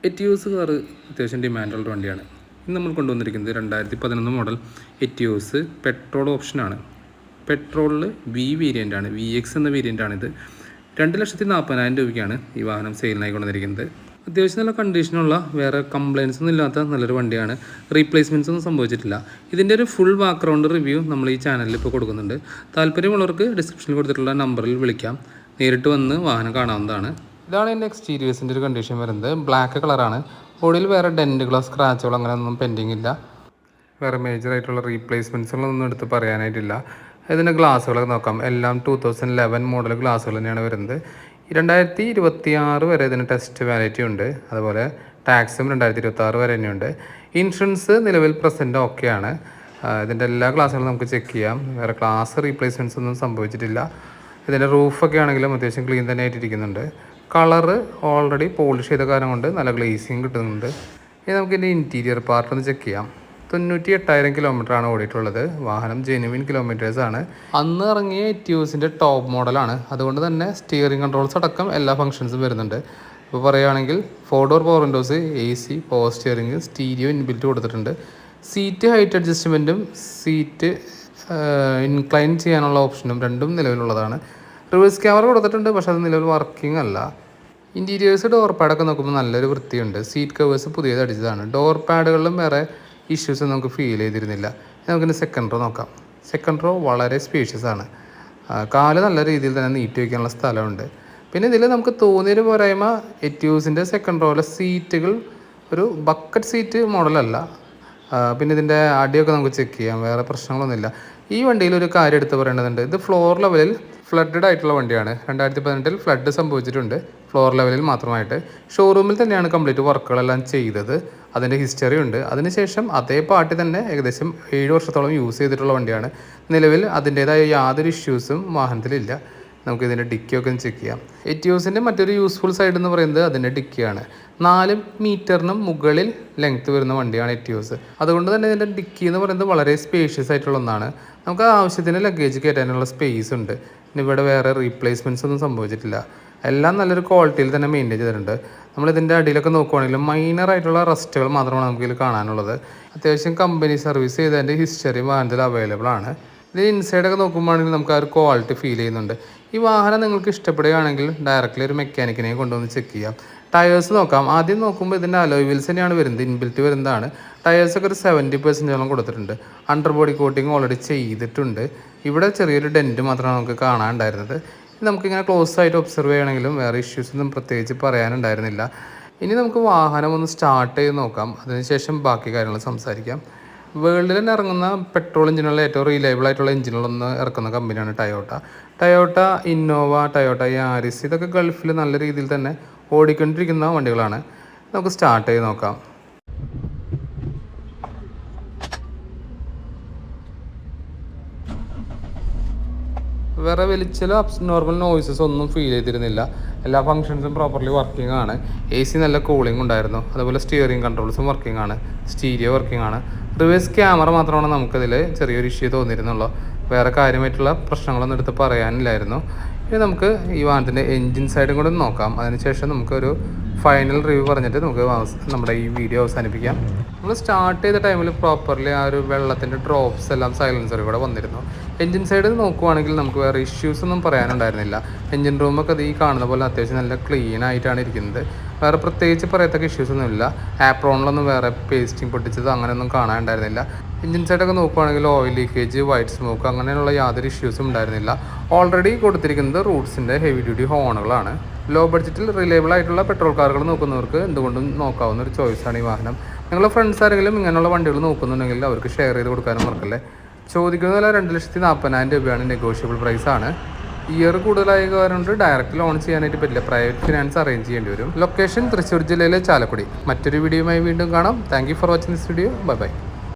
Etios car അത്യാവശ്യം ഡിമാൻഡുള്ള വണ്ടിയാണ്. ഇന്ന് നമ്മൾ കൊണ്ടുവന്നിരിക്കുന്നത് 2011 മോഡൽ എറ്റിയോസ് പെട്രോൾ ഓപ്ഷനാണ്. പെട്രോളിൽ വേരിയൻ്റാണ്, VX എന്ന വേരിയൻ്റാണിത്. 2,40,000 രൂപയ്ക്കാണ് ഈ വാഹനം സെയിലിനായി കൊണ്ടുവന്നിരിക്കുന്നത്. അത്യാവശ്യം നല്ല കണ്ടീഷനുള്ള, വേറെ കംപ്ലയിൻസ് ഒന്നും ഇല്ലാത്ത നല്ലൊരു വണ്ടിയാണ്. റീപ്ലേസ്മെൻറ്റ്സ് ഒന്നും സംഭവിച്ചിട്ടില്ല. ഇതിൻ്റെ ഒരു ഫുൾ ബാക്ക്ഗ്രൗണ്ട് റിവ്യൂ നമ്മൾ ഈ ചാനലിൽ ഇപ്പോൾ കൊടുക്കുന്നുണ്ട്. താല്പര്യമുള്ളവർക്ക് ഡിസ്ക്രിപ്ഷനിൽ കൊടുത്തിട്ടുള്ള നമ്പറിൽ വിളിക്കാം, നേരിട്ട് വന്ന് വാഹനം കാണാവുന്നതാണ്. ഇതാണ് എൻ്റെ എക്സ്റ്റീരിയേഴ്സിൻ്റെ ഒരു കണ്ടീഷൻ വരുന്നത്. ബ്ലാക്ക് കളറാണ്. ബോഡിയിൽ വേറെ ഡെൻറ്റുകളോ സ്ക്രാച്ചുകളോ അങ്ങനെയൊന്നും പെൻഡിങ് ഇല്ല. വേറെ മേജറായിട്ടുള്ള റീപ്ലേസ്മെൻറ്റ്സുകളൊന്നും എടുത്ത് പറയാനായിട്ടില്ല. ഇതിൻ്റെ ഗ്ലാസ്സുകളൊക്കെ നോക്കാം. എല്ലാം 2011 മോഡൽ ഗ്ലാസ്സുകൾ തന്നെയാണ് വരുന്നത്. 2026 വരെ ഇതിന് ടെസ്റ്റ് വാലിറ്റി ഉണ്ട്. അതുപോലെ ടാക്സും 2026 വരെ തന്നെയുണ്ട്. ഇൻഷുറൻസ് നിലവിൽ പ്രസൻറ്റ് ഓക്കെയാണ്. ഇതിൻ്റെ എല്ലാ ഗ്ലാസ്സുകളും നമുക്ക് ചെക്ക് ചെയ്യാം. വേറെ ഗ്ലാസ് റീപ്ലേസ്മെൻറ്റ്സ് ഒന്നും സംഭവിച്ചിട്ടില്ല. ഇതിൻ്റെ റൂഫൊക്കെ ആണെങ്കിലും അത്യാവശ്യം ക്ലീൻ തന്നെ ആയിട്ടിരിക്കുന്നുണ്ട്. കളറ് ഓൾറെഡി പോളിഷ് ചെയ്ത കാരണം കൊണ്ട് നല്ല ഗ്ലേസിങ് കിട്ടുന്നുണ്ട്. ഇനി നമുക്കിതിൻ്റെ ഇൻറ്റീരിയർ പാർട്ട് ഒന്ന് ചെക്ക് ചെയ്യാം. 98,000 കിലോമീറ്ററാണ് ഓടിയിട്ടുള്ളത്. വാഹനം ജെനുവിൻ കിലോമീറ്റേഴ്സാണ്. അന്ന് ഇറങ്ങിയ എറ്റിയോസിൻ്റെ ടോപ്പ് മോഡലാണ്. അതുകൊണ്ട് തന്നെ സ്റ്റിയറിംഗ് കൺട്രോൾസ് അടക്കം എല്ലാ ഫംഗ്ഷൻസും വരുന്നുണ്ട്. ഇപ്പോൾ പറയുകയാണെങ്കിൽ 4 door power Windows, AC, power steering, stereo inbuilt കൊടുത്തിട്ടുണ്ട്. സീറ്റ് ഹൈറ്റ് അഡ്ജസ്റ്റ്മെൻറ്റും സീറ്റ് ഇൻക്ലൈൻ ചെയ്യാനുള്ള ഓപ്ഷനും രണ്ടും നിലവിലുള്ളതാണ്. റിവേഴ്സ് ക്യാമറ കൊടുത്തിട്ടുണ്ട്, പക്ഷെ അത് നിലവിൽ വർക്കിംഗ് അല്ല. ഇൻറ്റീരിയേഴ്സ് ഡോർ പാഡൊക്കെ നോക്കുമ്പോൾ നല്ലൊരു വൃത്തിയുണ്ട്. സീറ്റ് കവേഴ്സ് പുതിയത് അടിച്ചതാണ്. ഡോർ പാഡുകളിലും വേറെ ഇഷ്യൂസ് നമുക്ക് ഫീൽ ചെയ്തിരുന്നില്ല. നമുക്കിന്ന് സെക്കൻഡ് റോ നോക്കാം. സെക്കൻഡ് റോ വളരെ സ്പേഷ്യസ് ആണ്. കാല് നല്ല രീതിയിൽ തന്നെ നീട്ടി വയ്ക്കാനുള്ള സ്ഥലമുണ്ട്. പിന്നെ ഇതിൽ നമുക്ക് തോന്നിയൊരു പോരായ്മ, എറ്റിയോസിൻ്റെ സെക്കൻഡ് റോയിലെ സീറ്റുകൾ ഒരു ബക്കറ്റ് സീറ്റ് മോഡലല്ല. പിന്നെ ഇതിൻ്റെ അടിയൊക്കെ നമുക്ക് ചെക്ക് ചെയ്യാം. വേറെ പ്രശ്നങ്ങളൊന്നുമില്ല. ഈ വണ്ടിയിൽ ഒരു കാര്യം എടുത്ത് പറയേണ്ടതുണ്ട്. ഇത് ഫ്ലോർ ലെവലിൽ ഫ്ലഡഡ് ആയിട്ടുള്ള വണ്ടിയാണ്. 2018 ഫ്ലഡ് സംഭവിച്ചിട്ടുണ്ട്, ഫ്ലോർ ലെവലിൽ മാത്രമായിട്ട്. ഷോറൂമിൽ തന്നെയാണ് കംപ്ലീറ്റ് വർക്കുകളെല്ലാം ചെയ്തത്. അതിൻ്റെ ഹിസ്റ്ററി ഉണ്ട്. അതിനുശേഷം അതേ പാർട്ടി തന്നെ ഏകദേശം 7 വർഷത്തോളം യൂസ് ചെയ്തിട്ടുള്ള വണ്ടിയാണ്. നിലവിൽ അതിൻ്റേതായ യാതൊരു ഇഷ്യൂസും വാഹനത്തിലില്ല. നമുക്ക് ഇതിൻ്റെ ഡിക്കിയൊക്കെ ഒന്ന് ചെക്ക് ചെയ്യാം. എറ്റിയോസിൻ്റെ മറ്റൊരു യൂസ്ഫുൾ സൈഡ് എന്ന് പറയുന്നത് അതിൻ്റെ ഡിക്കിയാണ്. 4 മീറ്ററിനും മുകളിൽ ലെങ്ത്ത് വരുന്ന വണ്ടിയാണ് എറ്റിയോസ്. അതുകൊണ്ട് തന്നെ ഇതിൻ്റെ ഡിക്കി എന്ന് പറയുന്നത് വളരെ സ്പേഷ്യസ് ആയിട്ടുള്ള ഒന്നാണ്. നമുക്ക് ആവശ്യത്തിന് ലഗേജ് കയറ്റാനുള്ള സ്പേസ് ഉണ്ട്. ഇനി ഇവിടെ വേറെ റീപ്ലേസ്മെൻറ്റ്സ് ഒന്നും സംഭവിച്ചിട്ടില്ല. എല്ലാം നല്ലൊരു ക്വാളിറ്റിയിൽ തന്നെ മെയിൻറ്റെയിൻ ചെയ്തിട്ടുണ്ട്. നമ്മളിതിൻ്റെ അടിയിലൊക്കെ നോക്കുവാണെങ്കിലും മൈനറായിട്ടുള്ള റസ്റ്റുകൾ മാത്രമാണ് നമുക്കിതിൽ കാണാനുള്ളത്. അത്യാവശ്യം കമ്പനി സർവീസ് ചെയ്തതിൻ്റെ ഹിസ്റ്ററി വാഹനത്തിൽ അവൈലബിൾ ആണ്. ഇത് ഇൻസൈഡൊക്കെ നോക്കുമ്പോഴാണെങ്കിൽ നമുക്ക് ആ ഒരു ക്വാളിറ്റി ഫീൽ ചെയ്യുന്നുണ്ട്. ഈ വാഹനം നിങ്ങൾക്ക് ഇഷ്ടപ്പെടുകയാണെങ്കിൽ ഡയറക്റ്റ്ലി ഒരു മെക്കാനിക്കിനെ കൊണ്ടുവന്ന് ചെക്ക് ചെയ്യാം. ടയേഴ്സ് നോക്കാം. ആദ്യം നോക്കുമ്പോൾ ഇതിൻ്റെ അലോയ് വീൽസ് തന്നെയാണ് വരുന്നത്, ഇൻബിൽറ്റ് വരുന്നതാണ്. ടയേഴ്സൊക്കെ ഒരു 70% കൊടുത്തിട്ടുണ്ട്. അണ്ടർ ബോഡി കോട്ടിങ് ഓൾറെഡി ചെയ്തിട്ടുണ്ട്. ഇവിടെ ചെറിയൊരു ഡെൻറ്റ് മാത്രമാണ് നമുക്ക് കാണാനുണ്ടായിരുന്നത്. നമുക്കിങ്ങനെ ക്ലോസ് ആയിട്ട് ഒബ്സർവ് ചെയ്യണമെങ്കിലും വേറെ ഇഷ്യൂസൊന്നും പ്രത്യേകിച്ച് പറയാനുണ്ടായിരുന്നില്ല. ഇനി നമുക്ക് വാഹനം ഒന്ന് സ്റ്റാർട്ട് ചെയ്ത് നോക്കാം. അതിനുശേഷം ബാക്കി കാര്യങ്ങൾ സംസാരിക്കാം. വേൾഡിൽ തന്നെ ഇറങ്ങുന്ന പെട്രോൾ എഞ്ചിനുള്ള ഏറ്റവും റിലയബിൾ ആയിട്ടുള്ള എഞ്ചിനുകളൊന്ന് ഇറക്കുന്ന കമ്പനിയാണ് ടയോട്ട ഇന്നോവ, ടയോട്ട യാരിസ്. ഇതൊക്കെ ഗൾഫിൽ നല്ല രീതിയിൽ തന്നെ ഓടിക്കൊണ്ടിരിക്കുന്ന വണ്ടികളാണ്. നമുക്ക് സ്റ്റാർട്ട് ചെയ്ത് നോക്കാം. വേറെ വലിച്ചിലോ നോർമൽ നോയ്സസ് ഒന്നും ഫീൽ ചെയ്തിരുന്നില്ല. എല്ലാ ഫങ്ഷൻസും പ്രോപ്പർലി വർക്കിംഗ് ആണ്. AC നല്ല കൂളിംഗ് ഉണ്ടായിരുന്നു. അതുപോലെ സ്റ്റിയറിംഗ് കൺട്രോൾസും വർക്കിംഗ് ആണ്. സ്റ്റീരിയോ വർക്കിംഗ് ആണ്. റിവേഴ്സ് ക്യാമറ മാത്രമാണ് നമുക്കതിൽ ചെറിയൊരു ഇഷ്യൂ തോന്നിയിരുന്നുള്ളൂ. വേറെ കാര്യമായിട്ടുള്ള പ്രശ്നങ്ങളൊന്നും എടുത്ത് പറയാനില്ലായിരുന്നു. ഇനി നമുക്ക് ഈ വാഹനത്തിൻ്റെ എൻജിൻ സൈഡും കൂടെ നോക്കാം. അതിനുശേഷം നമുക്കൊരു ഫൈനൽ റിവ്യൂ പറഞ്ഞിട്ട് നമുക്ക് നമ്മുടെ ഈ വീഡിയോ അവസാനിപ്പിക്കാം. നമ്മൾ സ്റ്റാർട്ട് ചെയ്ത ടൈമിൽ പ്രോപ്പർലി ആ ഒരു വെള്ളത്തിൻ്റെ ഡ്രോപ്സ് എല്ലാം സൈലൻസറിൽ കൂടെ വന്നിരുന്നു. എൻജിൻ സൈഡിൽ നോക്കുവാണെങ്കിൽ നമുക്ക് വേറെ ഇഷ്യൂസ് ഒന്നും പറയാനുണ്ടായിരുന്നില്ല. എൻജിൻ റൂമൊക്കെ ഈ കാണുന്ന പോലെ അത്യാവശ്യം നല്ല ക്ലീൻ ആയിട്ടാണ് ഇരിക്കുന്നത്. വേറെ പ്രത്യേകിച്ച് പറയത്തക്ക ഇഷ്യൂസൊന്നുമില്ല. ആപ്രോണിലൊന്നും വേറെ പേസ്റ്റിംഗ് പൊട്ടിച്ചത് അങ്ങനെയൊന്നും കാണാനുണ്ടായിരുന്നില്ല. എൻജിൻ സൈഡൊക്കെ നോക്കുവാണെങ്കിൽ ഓയിൽ ലീക്കേജ്, വൈറ്റ് സ്മോക്ക് അങ്ങനെയുള്ള യാതൊരു ഇഷ്യൂസും ഉണ്ടായിരുന്നില്ല. ഓൾറെഡി കൊടുത്തിരിക്കുന്നത് റൂട്ട്സിൻ്റെ ഹെവി ഡ്യൂട്ടി ഹോണുകളാണ്. ലോ ബഡ്ജറ്റിൽ റിലയബിൾ ആയിട്ടുള്ള പെട്രോൾ കാറുകൾ നോക്കുന്നവർക്ക് എന്തുകൊണ്ടും നോക്കാവുന്ന ഒരു ചോയ്സാണ് ഈ വാഹനം. നിങ്ങളുടെ ഫ്രണ്ട്സ് ആരെങ്കിലും ഇങ്ങനെയുള്ള വണ്ടികൾ നോക്കുന്നുണ്ടെങ്കിൽ അവർക്ക് ഷെയർ ചെയ്ത് കൊടുക്കാനും മറക്കല്ലേ. ചോദിക്കുന്ന വില 2,40,000 രൂപയാണ്. നെഗോഷ്യബിൾ പ്രൈസാണ്. ഇയർ കൂടുതലായ കാരണം കൊണ്ട് ഡയറക്റ്റ് ലോൺ ചെയ്യാനായിട്ട് പറ്റില്ല. പ്രൈവറ്റ് ഫിനാൻസ് അറേഞ്ച് ചെയ്യേണ്ടി വരും. ലൊക്കേഷൻ തൃശ്ശൂർ ജില്ലയിലെ ചാലക്കുടി. മറ്റൊരു വീഡിയോയുമായി വീണ്ടും കാണാം. Thank you for watching this video. Bye bye.